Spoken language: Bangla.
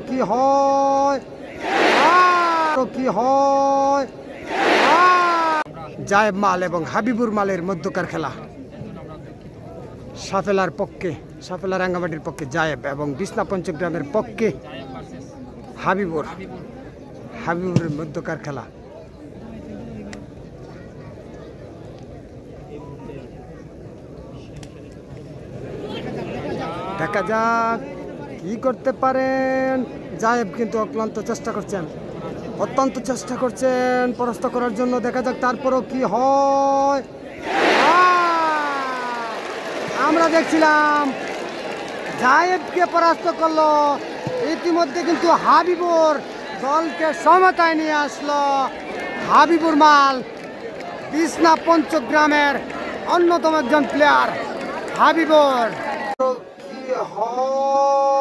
কি হয় কি হয় জায়েব মাল এবং হাবিবুর মালের মধ্যকার খেলা। সাফেলার পক্ষে, সাফেলা রাঙ্গামাটির পক্ষে জায়েব এবং বিছনা পঞ্চগ্রামের পক্ষে হাবিবুরের মধ্যকার খেলা। দেখা যাক কি করতে পারেন। জায়েব কিন্তু অক্লান্ত চেষ্টা করছেন, অত্যন্ত চেষ্টা করছেন পরাস্ত করার জন্য। দেখা যাক তারপরও কি হয়। আমরা দেখছিলাম জায়েবকে পরাস্ত করলো, ইতিমধ্যে কিন্তু হাবিবুর দলকে সমতায় নিয়ে আসলো। হাবিবুর মাল বিছনা পঞ্চগ্রামের অন্যতম একজন প্লেয়ার হাবিবুর। কি হয়